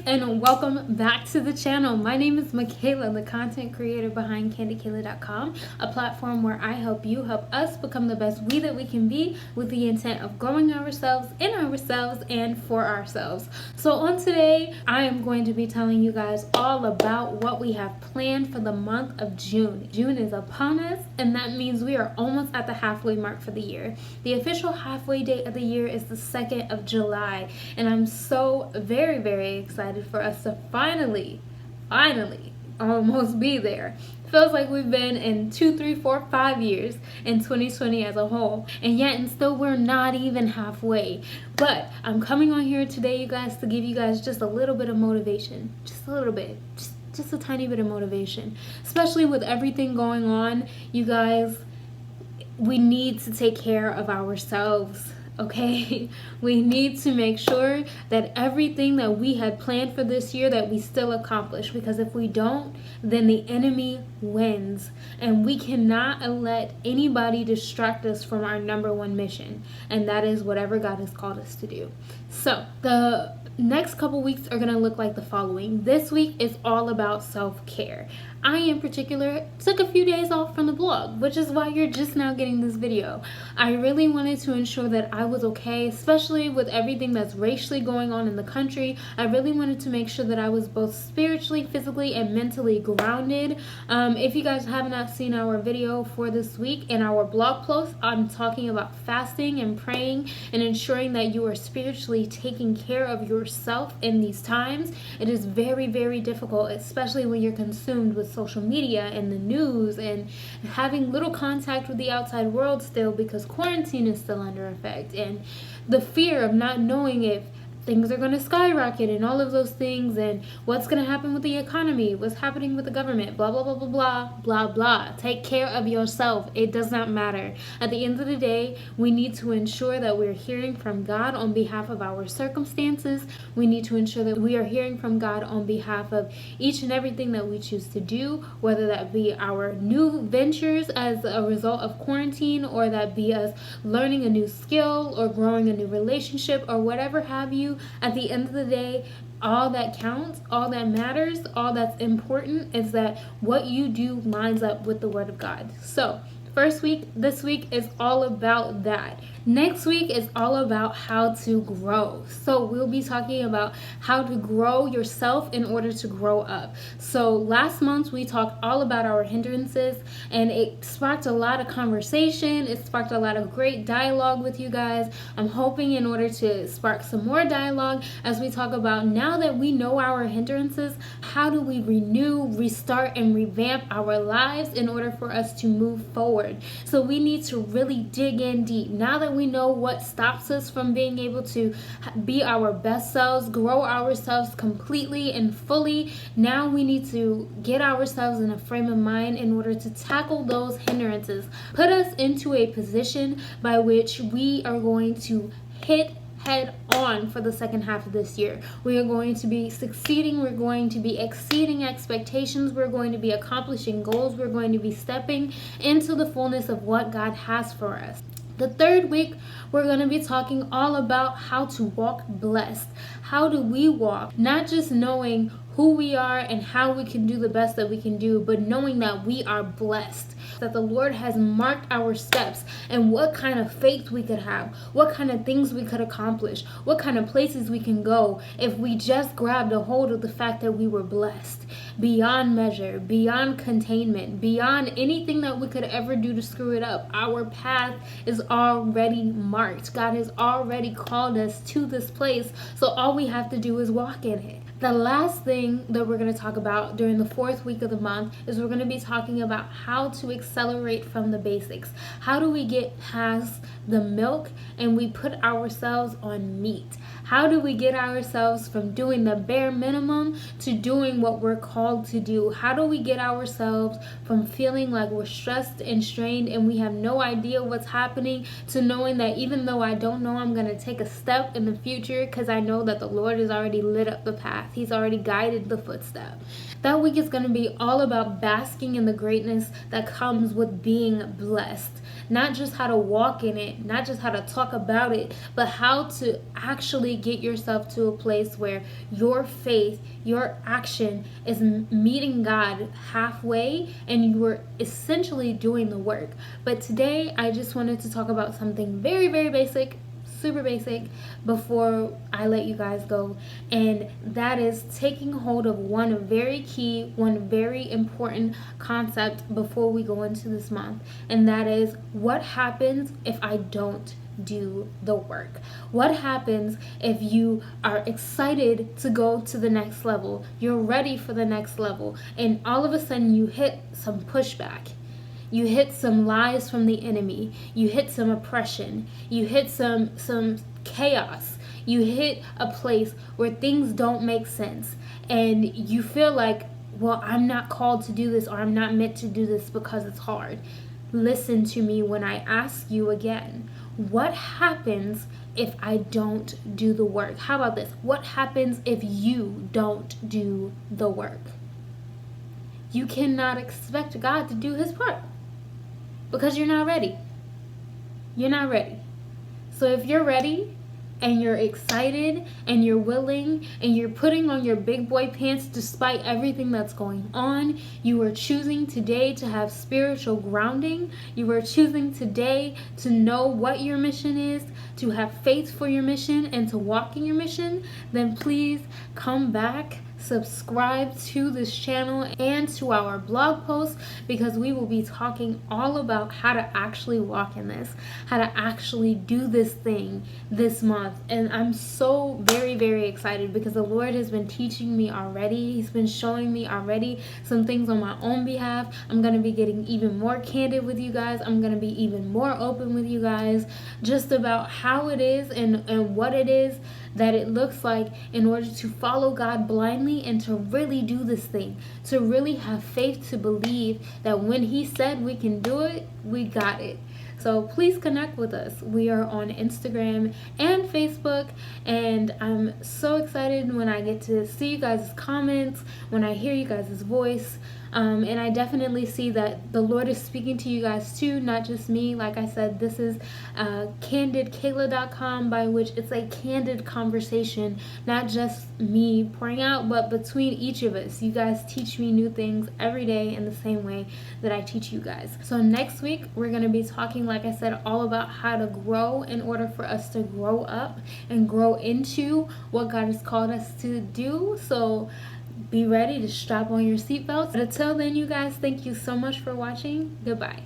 and welcome back to the channel. My name is Michaela, the content creator behind KandidKayla.com, a platform where I help us become the best we that we can be with the intent of growing ourselves, in ourselves, and for ourselves. So on today, I am going to be telling you guys all about what we have planned for the month of June. June is upon us, and that means we are almost at the halfway mark for the year. The official halfway date of the year is the 2nd of July, and I'm so very excited for us to finally almost be there. Feels like we've been in 2, 3, 4, 5 years in 2020 as a whole, and yet and still we're not even halfway. But I'm coming on here today, you guys, to give you guys just a little bit of motivation, just a little bit, just a tiny bit of motivation, especially with everything going on. You guys, we need to take care of ourselves. Okay, we need to make sure that everything that we had planned for this year that we still accomplish, because if we don't, then the enemy wins, and we cannot let anybody distract us from our number one mission, and that is whatever God has called us to do. So the next couple weeks are going to look like the following. This week is all about self-care. I in particular took a few days off from the blog, which is why you're just now getting this video. I really wanted to ensure that I was okay, especially with everything that's racially going on in the country. I really wanted to make sure that I was both spiritually, physically, and mentally grounded. If you guys have not seen our video for this week in our blog post, I'm talking about fasting and praying and ensuring that you are spiritually taking care of yourself in these times. It is very difficult, especially when you're consumed with social media and the news and having little contact with the outside world still, because quarantine is still under effect, and the fear of not knowing if things are going to skyrocket and all of those things, and what's going to happen with the economy, what's happening with the government, blah blah. Take care of yourself. It does not matter. At the end of the day, we need to ensure that we're hearing from God on behalf of our circumstances. We need to ensure that we are hearing from God on behalf of each and everything that we choose to do, whether that be our new ventures as a result of quarantine, or that be us learning a new skill or growing a new relationship or whatever have you. At the end of the day, all that counts, all that matters, all that's important is that what you do lines up with the Word of God. So this week is all about that. Next week is all about how to grow. So we'll be talking about how to grow yourself in order to grow up. So last month we talked all about our hindrances, and it sparked a lot of conversation. It sparked a lot of great dialogue with you guys. I'm hoping in order to spark some more dialogue as we talk about, now that we know our hindrances, how do we renew, restart, and revamp our lives in order for us to move forward. So we need to really dig in deep. Now that we know what stops us from being able to be our best selves, grow ourselves completely and fully, now we need to get ourselves in a frame of mind in order to tackle those hindrances, put us into a position by which we are going to hit head on for the second half of this year. We are going to be succeeding. We're going to be exceeding expectations. We're going to be accomplishing goals. We're going to be stepping into the fullness of what God has for us. The third week, we're going to be talking all about how to walk blessed. How do we walk? Not just knowing who we are and how we can do the best that we can do, but knowing that we are blessed, that the Lord has marked our steps, and what kind of faith we could have, what kind of things we could accomplish, what kind of places we can go if we just grabbed a hold of the fact that we were blessed beyond measure, beyond containment, beyond anything that we could ever do to screw it up. Our path is already marked. God has already called us to this place, so all we have to do is walk in it. The last thing that we're going to talk about during the fourth week of the month is we're going to be talking about how to accelerate from the basics. How do we get past the milk and we put ourselves on meat? How do we get ourselves from doing the bare minimum to doing what we're called to do? How do we get ourselves from feeling like we're stressed and strained and we have no idea what's happening, to knowing that even though I don't know, I'm going to take a step in the future because I know that the Lord has already lit up the path. He's already guided the footstep. That week is going to be all about basking in the greatness that comes with being blessed. Not just how to walk in it, not just how to talk about it, but how to actually get yourself to a place where your faith, your action is meeting God halfway and you are essentially doing the work. But today I just wanted to talk about something very, very basic, super basic, before I let you guys go, and that is taking hold of one very key, one very important concept before we go into this month, and that is what happens if I don't do the work. What happens if you are excited to go to the next level, you're ready for the next level, and all of a sudden you hit some pushback? You hit some lies from the enemy. You hit some oppression. You hit some chaos. You hit a place where things don't make sense. And you feel like, well, I'm not called to do this, or I'm not meant to do this because it's hard. Listen to me when I ask you again. What happens if I don't do the work? How about this? What happens if you don't do the work? You cannot expect God to do his part, because you're not ready. You're not ready. So if you're ready and you're excited and you're willing and you're putting on your big boy pants despite everything that's going on, you are choosing today to have spiritual grounding. You are choosing today to know what your mission is, to have faith for your mission, and to walk in your mission, then please come back, subscribe to this channel and to our blog posts, because we will be talking all about how to actually walk in this, how to actually do this thing this month. And I'm so very, very excited, because the Lord has been teaching me already. He's been showing me already some things on my own behalf. I'm going to be getting even more candid with you guys. I'm going to be even more open with you guys just about how it is and what it is that it looks like in order to follow God blindly and to really do this thing, to really have faith to believe that when he said we can do it, we got it. So please connect with us. We are on Instagram and Facebook, and I'm so excited when I get to see you guys' comments, when I hear you guys' voice. And I definitely see that the Lord is speaking to you guys too, not just me. Like I said, this is KandidKayla.com, by which it's a candid conversation, not just me pouring out, but between each of us. You guys teach me new things every day in the same way that I teach you guys. So next week, we're going to be talking, like I said, all about how to grow in order for us to grow up and grow into what God has called us to do. So be ready to strap on your seatbelts. But until then, you guys, thank you so much for watching. Goodbye.